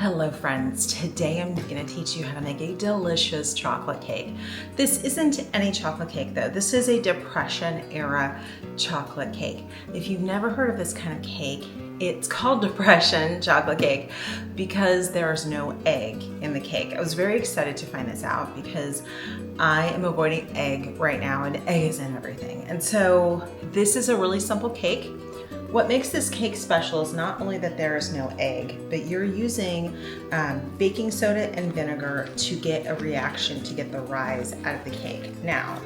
Hello friends, today I'm going to teach you how to make a delicious chocolate cake. This isn't any chocolate cake though, this is a Depression era chocolate cake. If you've never heard of this kind of cake, it's called Depression chocolate cake because there's no egg in the cake. I was very excited to find this out because I am avoiding egg right now and egg is in everything. And so this is a really simple cake. What makes this cake special is not only that there is no egg, but you're using baking soda and vinegar to get a reaction, to get the rise out of the cake. Now,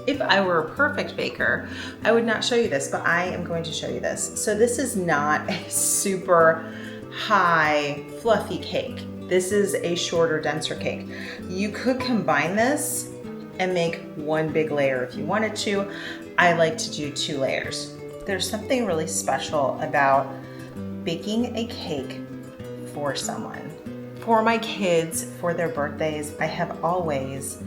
if I were a perfect baker, I would not show you this, but I am going to show you this. So this is not a super high, fluffy cake. This is a shorter, denser cake. You could combine this and make one big layer if you wanted to. I like to do 2 layers. There's something really special about baking a cake for someone. For my kids, for their birthdays, I have always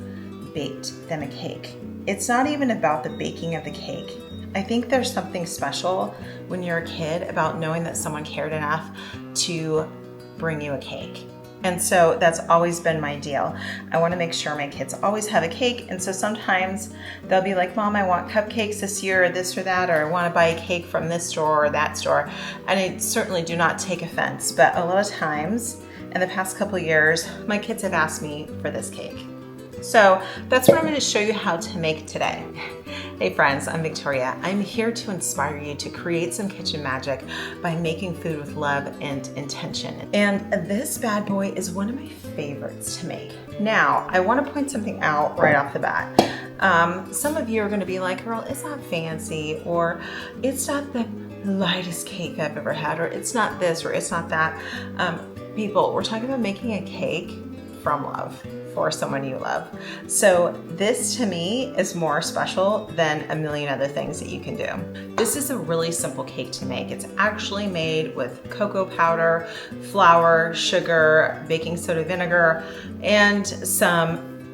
baked them a cake. It's not even about the baking of the cake. I think there's something special when you're a kid about knowing that someone cared enough to bring you a cake. And so that's always been my deal. I want to make sure my kids always have a cake. And so sometimes they'll be like, Mom, I want cupcakes this year or this or that, or I want to buy a cake from this store or that store. And I certainly do not take offense, but a lot of times in the past couple of years, my kids have asked me for this cake. So that's what I'm going to show you how to make today. Hey friends, I'm Victoria. I'm here to inspire you to create some kitchen magic by making food with love and intention. And this bad boy is one of my favorites to make. Now, I want to point something out right off the bat. Some of you are going to be like, girl, it's not fancy, or it's not the lightest cake I've ever had, or it's not this, or it's not that. People, we're talking about making a cake from love for someone you love. So this to me is more special than a million other things that you can do. This is a really simple cake to make. It's actually made with cocoa powder, flour, sugar, baking soda, vinegar, and some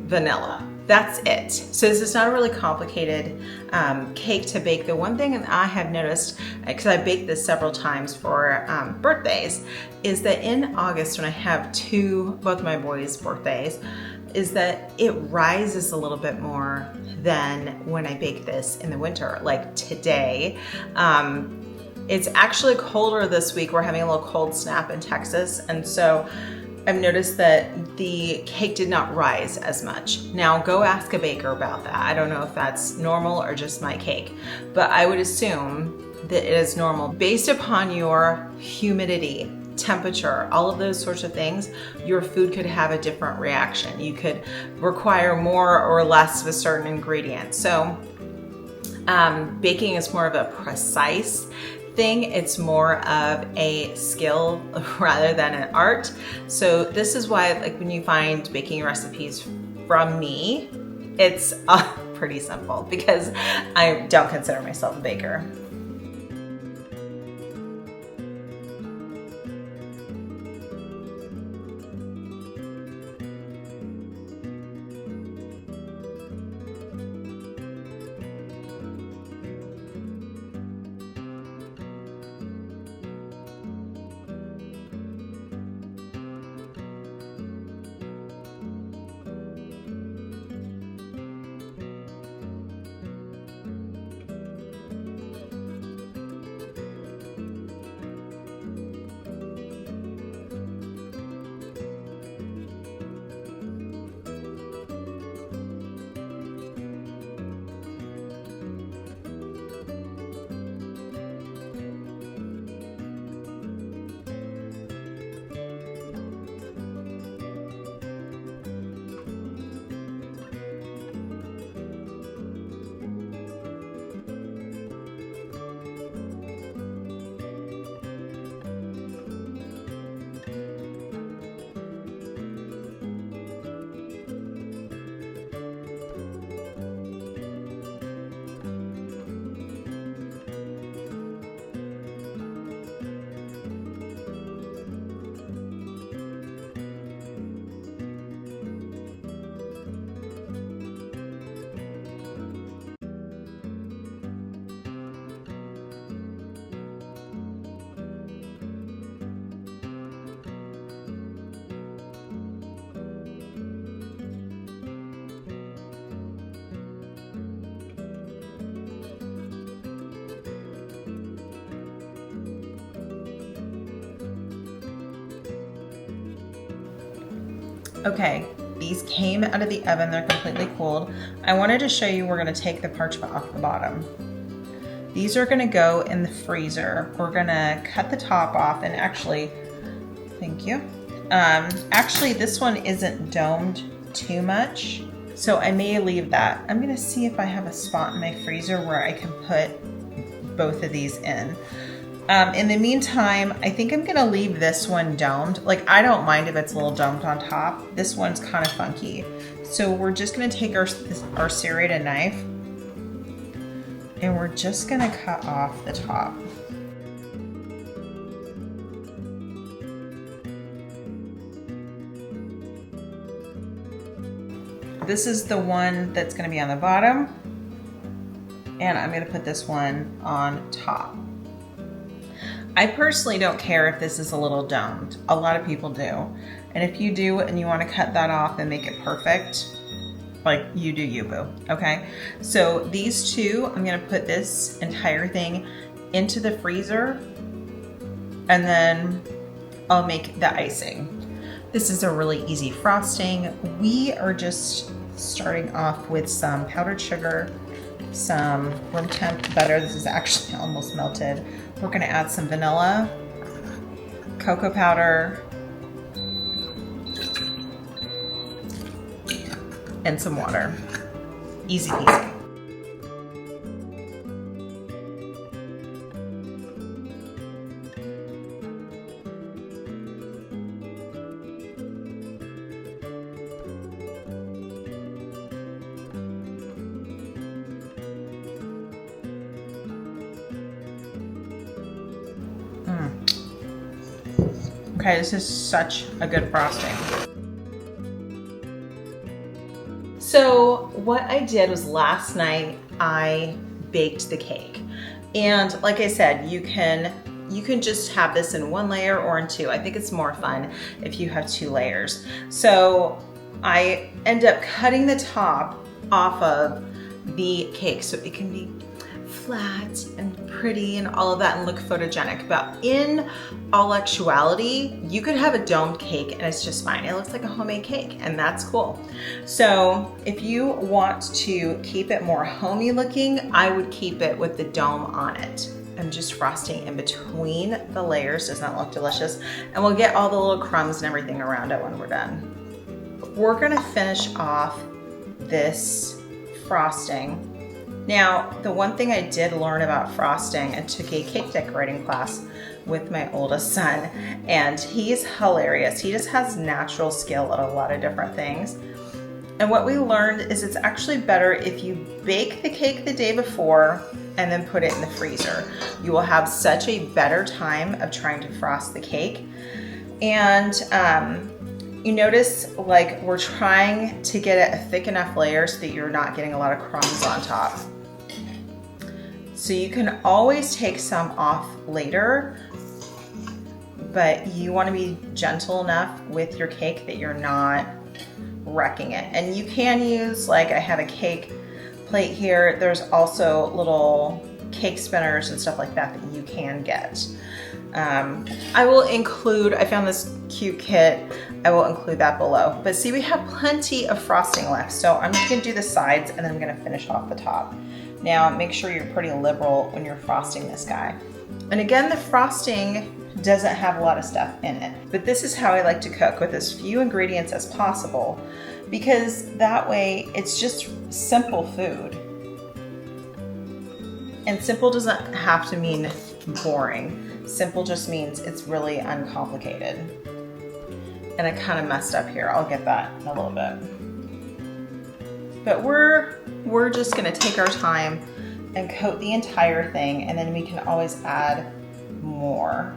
vanilla. That's it. So this is not a really complicated cake to bake. The one thing that I have noticed, because I baked this several times for birthdays, is that in August when I have both my boys' birthdays, is that it rises a little bit more than when I bake this in the winter. Like today, it's actually colder this week. We're having a little cold snap in Texas, and so I've noticed that the cake did not rise as much. Now go ask a baker about that. I don't know if that's normal or just my cake, but I would assume that it is normal. Based upon your humidity, temperature, all of those sorts of things, your food could have a different reaction. You could require more or less of a certain ingredient. So baking is more of a precise thing. It's more of a skill rather than an art. So this is why, like, when you find baking recipes from me, it's pretty simple because I don't consider myself a baker. Okay, these came out of the oven, they're completely cooled. I wanted to show you we're gonna take the parchment off the bottom. These are gonna go in the freezer. We're gonna cut the top off and actually, thank you. Actually, this one isn't domed too much, so I may leave that. I'm gonna see if I have a spot in my freezer where I can put both of these in. In the meantime, I think I'm gonna leave this one domed. Like, I don't mind if it's a little domed on top. This one's kind of funky. So we're just gonna take our serrated knife and we're just gonna cut off the top. This is the one that's gonna be on the bottom, and I'm gonna put this one on top. I personally don't care if this is a little domed. A lot of people do. And if you do and you wanna cut that off and make it perfect, like, you do you, boo, okay? So these two, I'm gonna put this entire thing into the freezer, and then I'll make the icing. This is a really easy frosting. We are just starting off with some powdered sugar, some room temp butter. This is actually almost melted. We're gonna add some vanilla, cocoa powder, and some water. Easy peasy. Okay, this is such a good frosting. So what I did was last night I baked the cake. And like I said, you can just have this in one layer or in two. I think it's more fun if you have 2 layers. So I end up cutting the top off of the cake so it can be flat and pretty and all of that and look photogenic. But in all actuality, you could have a domed cake and it's just fine. It looks like a homemade cake and that's cool. So if you want to keep it more homey looking, I would keep it with the dome on it. I'm just frosting in between the layers. Does not look delicious. And we'll get all the little crumbs and everything around it when we're done. We're gonna finish off this frosting. Now, the one thing I did learn about frosting, I took a cake decorating class with my oldest son, and he's hilarious. He just has natural skill at a lot of different things. And what we learned is it's actually better if you bake the cake the day before and then put it in the freezer. You will have such a better time of trying to frost the cake. And you notice, like, we're trying to get it a thick enough layer so that you're not getting a lot of crumbs on top. So you can always take some off later, but you want to be gentle enough with your cake that you're not wrecking it. And you can use, like, I have a cake plate here. There's also little cake spinners and stuff like that that you can get. I will include, I found this cute kit. I will include that below. But see, we have plenty of frosting left. So I'm just gonna do the sides and then I'm gonna finish off the top. Now, make sure you're pretty liberal when you're frosting this guy. And again, the frosting doesn't have a lot of stuff in it. But this is how I like to cook, with as few ingredients as possible, because that way it's just simple food. And simple doesn't have to mean boring. Simple just means it's really uncomplicated. And I kind of messed up here. I'll get that in a little bit. But we're just gonna take our time and coat the entire thing, and then we can always add more.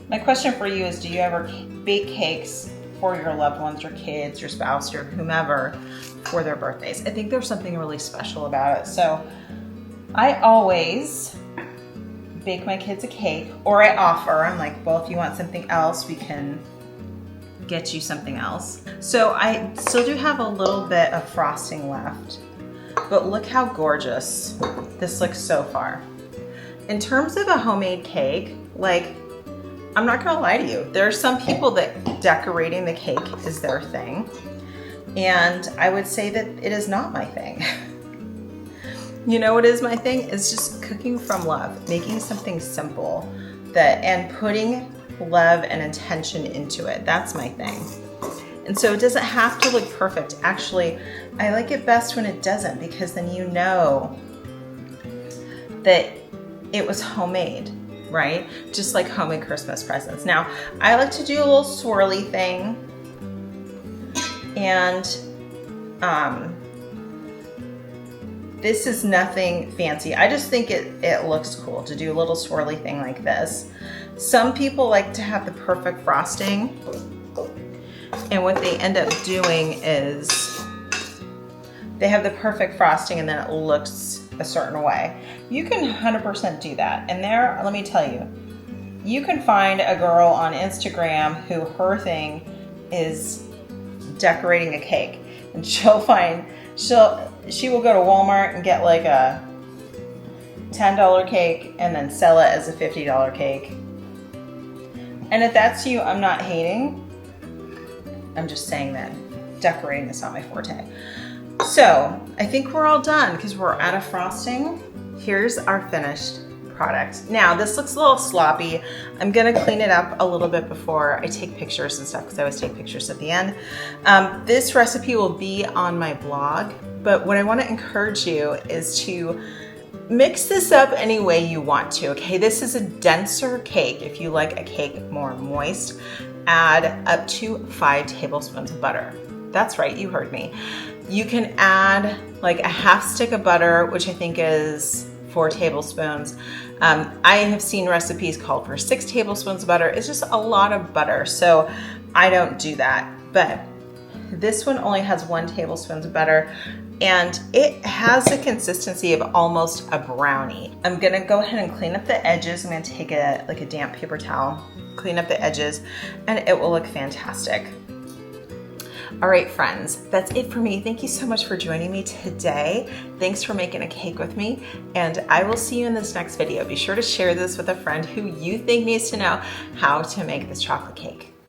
My question for you is, do you ever bake cakes for your loved ones, your kids, your spouse, or whomever for their birthdays? I think there's something really special about it. So I always bake my kids a cake, or I offer. I'm like, well, if you want something else, we can get you something else. So I still do have a little bit of frosting left, but look how gorgeous this looks so far. In terms of a homemade cake, like, I'm not gonna lie to you. There are some people that decorating the cake is their thing. And I would say that it is not my thing. You know what is my thing? It's just cooking from love, making something simple and putting love and intention into it. That's my thing. And so it doesn't have to look perfect. Actually, I like it best when it doesn't, because then you know that it was homemade, right? Just like homemade Christmas presents. Now, I like to do a little swirly thing, and this is nothing fancy. I just think it looks cool to do a little swirly thing like this. Some people like to have the perfect frosting, and what they end up doing is they have the perfect frosting and then it looks a certain way. You can 100% do that. And there, let me tell you, you can find a girl on Instagram who her thing is decorating a cake, and she will go to Walmart and get like a $10 cake and then sell it as a $50 cake. And if that's you, I'm not hating. I'm just saying that decorating is not my forte. So I think we're all done because we're out of frosting. Here's our finished product. Now this looks a little sloppy. I'm gonna clean it up a little bit before I take pictures and stuff, because I always take pictures at the end. This recipe will be on my blog, but what I want to encourage you is to mix this up any way you want to, okay? This is a denser cake. If you like a cake more moist, add up to 5 tablespoons of butter. That's right, you heard me. You can add like a half stick of butter, which I think is 4 tablespoons. I have seen recipes called for 6 tablespoons of butter. It's just a lot of butter, so I don't do that. But this one only has 1 tablespoon of butter, and it has the consistency of almost a brownie. I'm gonna go ahead and clean up the edges. I'm gonna take a damp paper towel, clean up the edges, and it will look fantastic. All right, friends, that's it for me. Thank you so much for joining me today. Thanks for making a cake with me, and I will see you in this next video. Be sure to share this with a friend who you think needs to know how to make this chocolate cake.